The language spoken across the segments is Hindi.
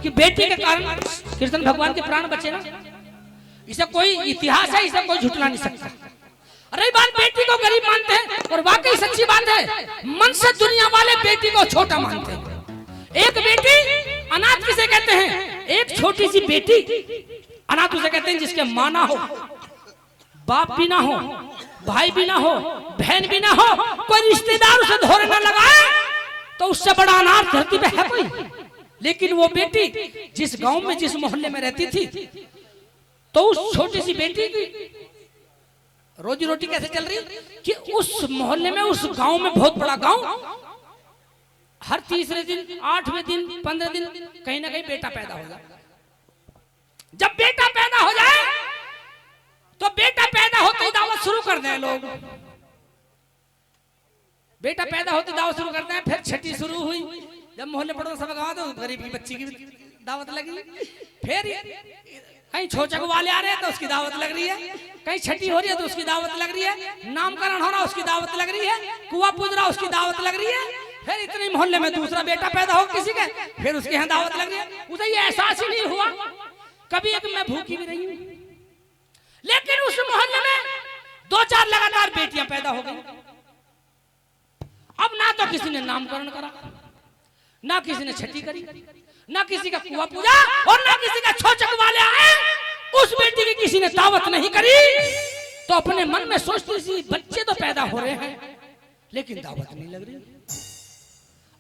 कि बेटी के कारण कृष्ण भगवान के प्राण बचे ना, इसे कोई इतिहास है, इसे कोई झुटला नहीं सकता। अरे बात बेटी को गरीब मानते हैं और वाकई सच्ची बात है, मन से दुनिया वाले बेटी को छोटा मानते हैं। एक बेटी अनाथ किसे कहते हैं? एक छोटी सी बेटी अनाथ उसे कहते हैं जिसके मां ना हो, बाप भी ना हो, भाई भी ना हो, बहन भी ना हो, कोई रिश्तेदार उसे धोने न लगाए तो उससे बड़ा अनाथ धरती पे है कोई। लेकिन वो बेटी जिस गांव में जिस मोहल्ले में रहती थी, तो उस छोटी सी बेटी की रोजी रोटी कैसे चल रही कि उस मोहल्ले में, उस गांव में, बहुत बड़ा गांव, हर तीसरे दिन, 8वें दिन, 15 दिन कहीं ना कहीं बेटा पैदा हो जाए। जब बेटा पैदा हो जाए तो बेटा पैदा होते ही दावत शुरू कर दें लोग। बेटा पैदा होते दावत शुरू करते हैं। फिर छठी शुरू हुई, जब मोहल्ले पड़ोस सब गाँव, तो गरीब की बच्ची की दावत लगी। फिर कहीं छोचक वाले आ रहे हैं तो उसकी दावत लग रही है, कहीं छठी हो रही है तो उसकी दावत लग रही है, नामकरण हो रहा उसकी दावत लग रही है, कुआं पूज रहा उसकी दावत लग रही है। फिर इतने मोहल्ले में दूसरा बेटा पैदा हो किसी के, फिर उसके यहाँ दावत लग रही है। उसे ये एहसास ही नहीं हुआ कभी एक मैं भूखी भी रही हूं। लेकिन उस मोहल्ले में 2-4 लगातार बेटियां पैदा हो गई। अब ना तो किसी ने नामकरण करा, ना किसी ने छठी करी, ना किसी का कुआं पूजा, और ना किसी का छोचक वाले आए। उस बेटी की किसी ने दावत नहीं करी तो अपने मन में सोचती थी बच्चे तो पैदा हो रहे हैं लेकिन दावत नहीं लग रही।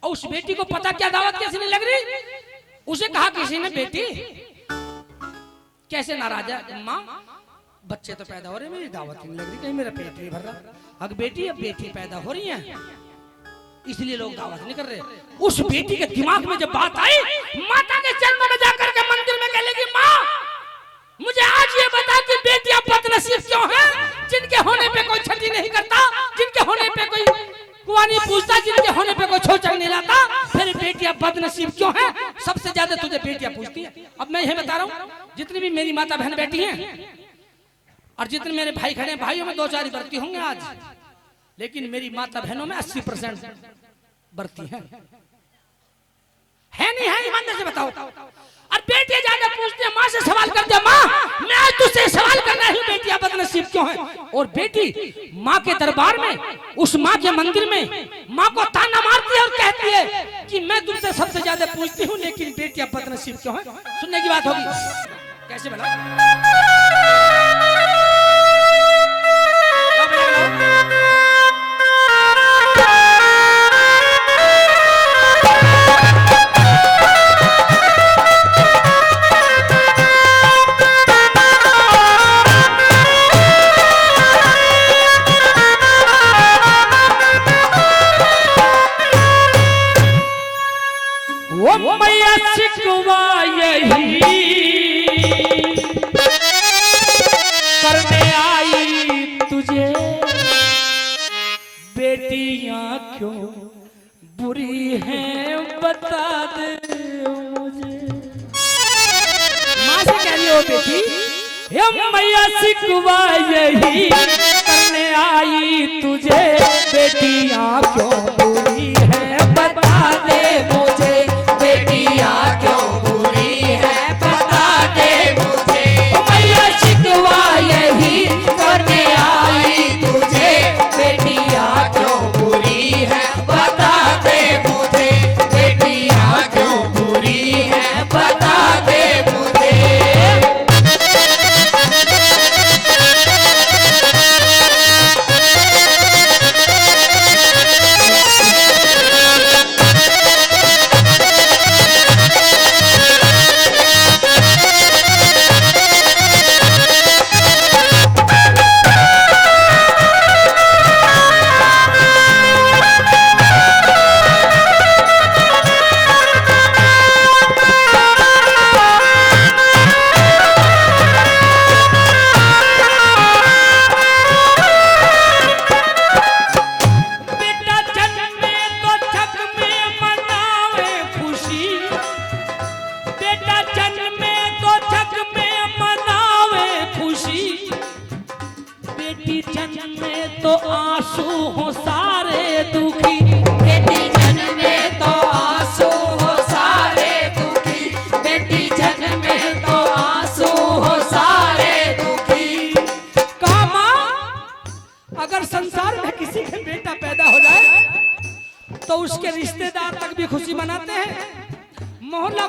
और उस बेटी को पता क्या दावत कैसे नहीं लग रही? उसे कहा किसी ने, बेटी कैसे नाराज है? माँ बच्चे तो पैदा हो रहे, मेरी दावत नहीं लग रही, कहीं मेरा पेट नहीं भर रहा। अब बेटी पैदा हो रही है इसलिए लोग दावत नहीं कर रहे। उस बेटी के दिमाग में जब बात आई, माता के चरण में जाकर के मंदिर में कह लगी, माँ मुझे आज ये बता कि बेटियां बदनसीब क्यों हैं, जिनके होने पे कोई छठी नहीं करता, जिनके होने पे कोई कुआं नहीं पूछता, जिनके होने पे कोई छोचक नहीं लाता, फिर बेटियां बदनसीब क्यों हैं? सबसे ज्यादा तुझे बेटियां पूछती है। अब मैं यही बता रहा हूँ, जितनी भी मेरी माता बहन बैठी हैं और जितने मेरे भाई खड़े हैं, भाइयों में 2-4 ही बरती होंगे आज, लेकिन मेरी माता बहनों में 80% बरती है नहीं है? ईमानदारी से बताओ। और बेटियां ज्यादा पूछती है, माँ से सवाल करते हैं, माँ मैं आज तुझसे सवाल करना है, बेटियां बदनसीब क्यों हैं? और बेटी माँ के दरबार में, उस माँ के मंदिर में माँ को ताना मारती है और कहती है कि मैं तुमसे सबसे ज्यादा पूछती हूँ लेकिन बेटियां बदनसीब क्यों हैं? सुनने की बात होगी। कैसे बना? वो मैया शिकवा यही करने आई तुझे, बेटियां क्यों बुरी हैं बता दे मुझे। माँ से कह रही हो बेटी, हे मैया शिकवा यही करने आई तुझे, बेटियां क्यों बुरी हैं बता दे मुझे, बेटियां क्यों बुरी है बता दे मुझे। मैया शिकवा यही करने आई तुझे, बेटियां क्यों बुरी है बता दे मुझे, बेटियां क्यों बुरी है बता दे मुझे।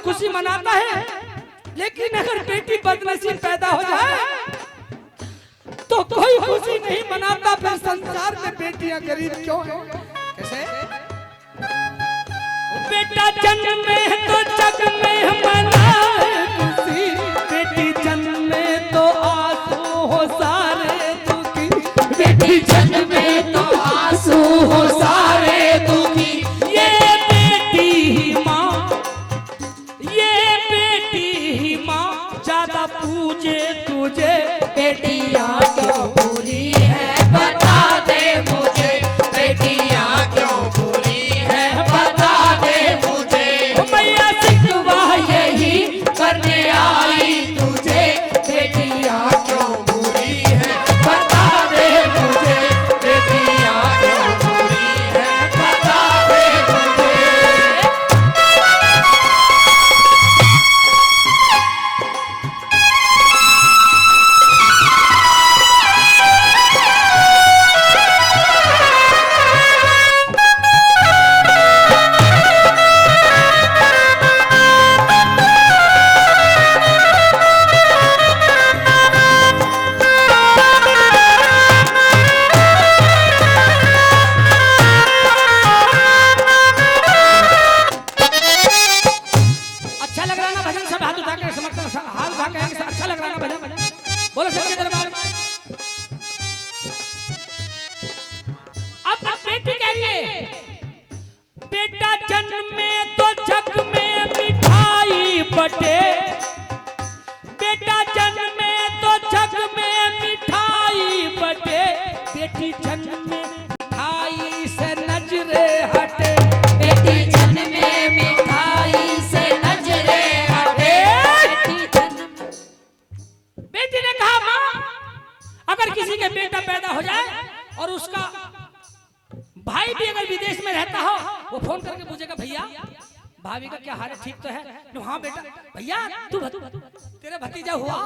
खुशी मनाता है, लेकिन अगर बेटी बदनसीब पैदा हो जाए तो कोई खुशी नहीं मनाता। फिर संसार में बेटियां गरीब क्यों हैं? कैसे? बेटा जन्मे तो जग में मनाए खुशी, बेटी जन्मे तो आंसू हो सारे दुखी, बेटी जन्मे तो आंसू हो सारे दुखी। ये बेटी ही माँ, ये बेटी ही माँ, ज्यादा पूजे तुझे बेटियां क्यों बुरी है बता दे मुझे, बेटियां क्यों बुरी है बता दे मुझे। मैया सिखवा यही करने आई तुझे, बेटियां क्यों बुरी है बता दे मुझे, बेटियां क्यों बुरी है बता दे मुझे। अच्छा लग रहा ना भजन? सब हाथ उठा के समर्थन, हाथ उठा के अच्छा लग रहा ना भजन? बोलो सबके दरबार में। अब बेटी कह रही है, बेटा जन्मे तो जग में मिठाई बटे, बेटा जन्मे तो जग में मिठाई बटे, बेटी जन्मे मिठाई से नजरे हटे, बेटी जन्मे मिठाई से नजरे हटे। बेटी ने कहा माँ, अगर किसी के बेटा पैदा हो जाए और उसका भाई भी अगर विदेश में रहता हो, वो फोन करके पूछेगा भैया भाभी का क्या हाल है, ठीक तो है? हाँ बेटा, भैया तू तेरा भतीजा हुआ,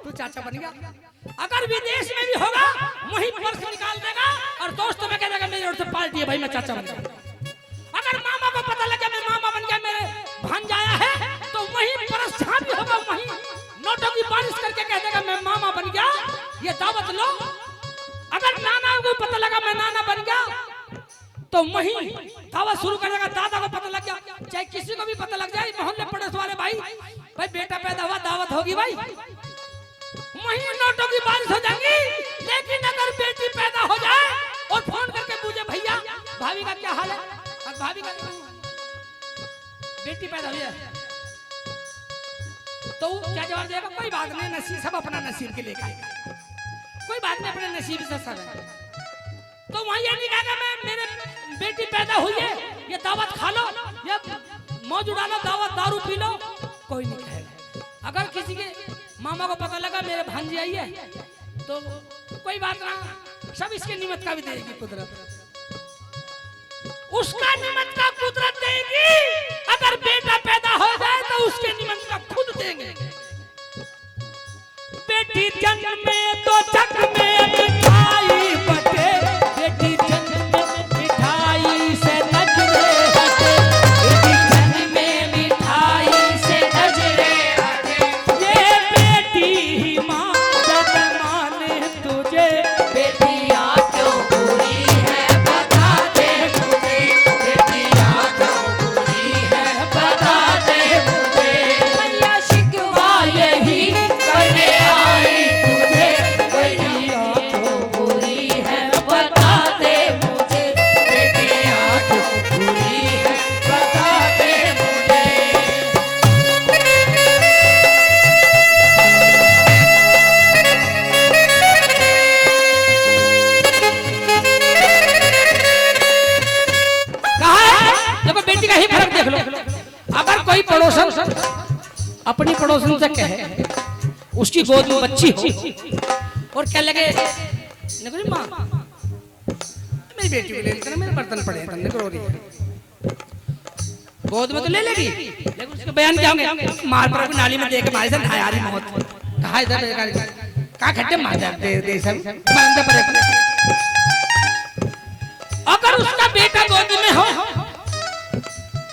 तू चाचा बन गया। अगर विदेश में भी होगा वहीं पर्स निकाल देगा और दोस्तों में कह देगा मेरी ओर से पार्टी है भाई, मैं चाचा बन गया। अगर मामा को पता लगा मैं मामा बन गया, मेरे भांजा आया है, तो वहीं पर्स जहाँ भी होगा वहीं नोटों की बारिश करके कह देगा मैं मामा बन गया, ये दावत लो। अगर नाना को पता लगा मैं नाना बन गया तो वहीं दावत शुरू करेगा। दादा को पता लग गया, चाहे किसी को भी पता लग जाए, मोहल्ले पड़ोस वाले भाई बेटा पैदा हुआ दावत होगी भाई, वहीं नोटों की बारिश हो जाएगी। लेकिन अगर बेटी पैदा हो जाए और फोन करके पूछे भैया भाभी का क्या हाल है, और भाभी का बेटी पैदा हुई है, तो क्या जवाब देगा? कोई बात नहीं, नसीब सब अपना नसीब के लेकर आएगा, कोई बात नहीं, अपने नसीब से सब है। तो वहीं ये नहीं कहेगा मैं मेरे बेटी पैदा हुई है, ये दावत खा लो, ये मौज उड़ा लो, दावत दारू पी लो, कोई नहीं कहेगा। अगर किसी के मामा को पता लगा मेरे भांजी आई है, तो कोई बात ना, सब इसके निमित्त का भी देगी कुदरत, उसका निमित्त का कुदरत देगी। अगर बेटा पैदा हो जाए तो उसके निमित्त का खुद देंगे। बेटी जन्मे तो जग में मिठाई बटे, बेटी जन्मे मिठाई से नजरे हटे, बेटी जन्मे मिठाई से नजरे हटे। ये बेटी ही माँ जब माने तुझे, बेटियां क्यों बुरी है बता दे मुझे, बेटियां क्यों बुरी है बता दे मुझे। मैया शिकवा यही करने आई तुझे, बेटियां क्यों बुरी है बता दे मुझे, बेटियां क्यों बुरी है बता दे मुझे। कहा है? देखो बेटी का ही फर्क देख लो। अगर कोई पड़ोसन अपनी पड़ोसन से कहे, उसकी गोद में बच्ची हो और क्या लगे माँ मेरी बेटी को ले लेकर मेरे बर्तन पड़े हैं, रो रही है, गोद में तो ले लेगी, लेकिन उसके बयान क्या होंगे? मार पर नाली में दे के मारे से नहायारी मौत, कहा इधर कहा खड्डे मार दे सब मारने पड़े। अगर उसका बेटा गोद में हो,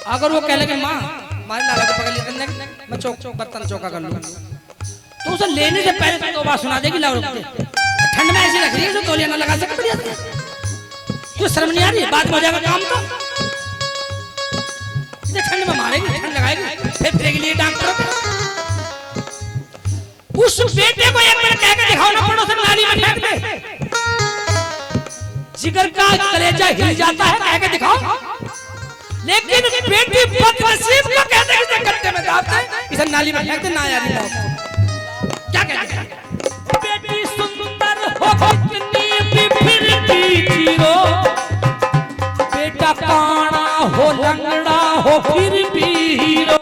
अगर वो कह लगे माँ हमारे लाला को पकड़ लिया, मैं चौक बर्तन चौका कर लूँ। तो उसे लेने से पहले तो बात सुना देगी, लाओ ठंड में ऐसी रख रही है तो तौलिया ना लगा सके, तो शर्म नहीं आ रही है, बाद में हो जाएगा काम तो ठंड में मारेगी, ठंड लगाएगी, फेफड़े के लिए डॉक्टर। उस बेटे को एक मिनट कह के दिखाओ ना, पड़ोस में नाली में फेंक दे, जिगर का कलेजा हिल जाता है, कह के दिखाओ। लेकिन बेटी बदनसीब को कहते हैं इसे गड्ढे में डालते हैं, इसे नाली में फेंक दे, ना यारी क्या कहते हैं? बेटी सुंदर हो कितनी भी फिर भी जीरो, बेटा काना हो लंगड़ा हो फिर भी हीरो,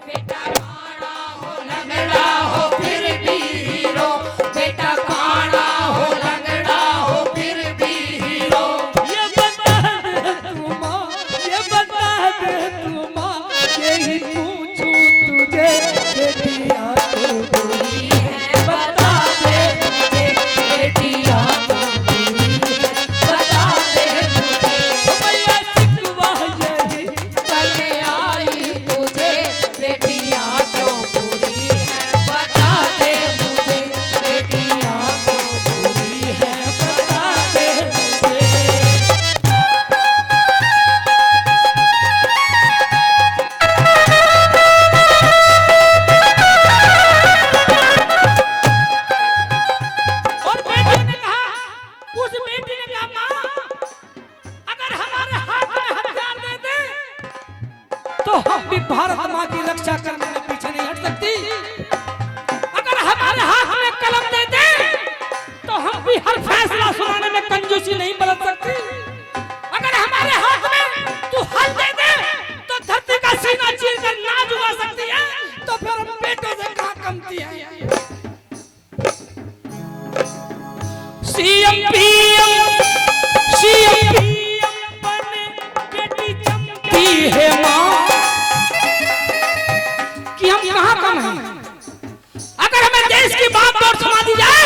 बेटा काना हो लंगड़ा हो फिर भी हीरो, बेटा काना हो लंगड़ा हो फिर भी हीरो। ये बता दे तू माँ, ये बता दे तू माँ, यही पूछूं तुझे बेटिया तो बुरी है, बता दे मुझे बेटिया तो बुरी है, बता दे मुझे भैया शिकवा यही करके आई तुझे बेटिया तो बुरी है, बता दे मुझे बेटिया तो बुरी है, बता दे मुझे। और बेटी ने कहा, उस बेटी ने कहा माँ, अगर हमारे हाथ में हथियार दे दे तो हम भी भारत माँ की रक्षा करने में पीछे नहीं हट सकती, अगर हमारे हाथ में कलम दे दे तो हम भी हर फैसला सुनाने में कंजूसी नहीं बरत सकती, अगर हमारे हाथ में तू हल दे दे तो धरती का सीना चीर कर नाच उड़ा सकती है, तो फिर हम बेटों से कहाँ कमती है? सीएम बने बेटी चमकी है माँ, कि हम कहाँ कम हैं? अगर हमें देश की बात और सुना दी जाए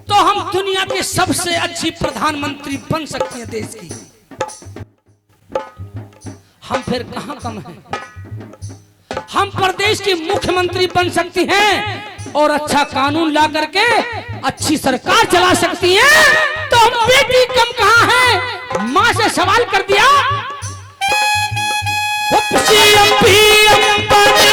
तो हम दुनिया की सबसे अच्छी प्रधानमंत्री बन सकती है देश की, हम फिर कहाँ कम हैं? हम प्रदेश की मुख्यमंत्री बन सकती हैं और अच्छा कानून ला करके अच्छी सरकार चला सकती हैं, तो हम बेटी कम कहाँ हैं? माँ से सवाल कर दिया। सीएम बने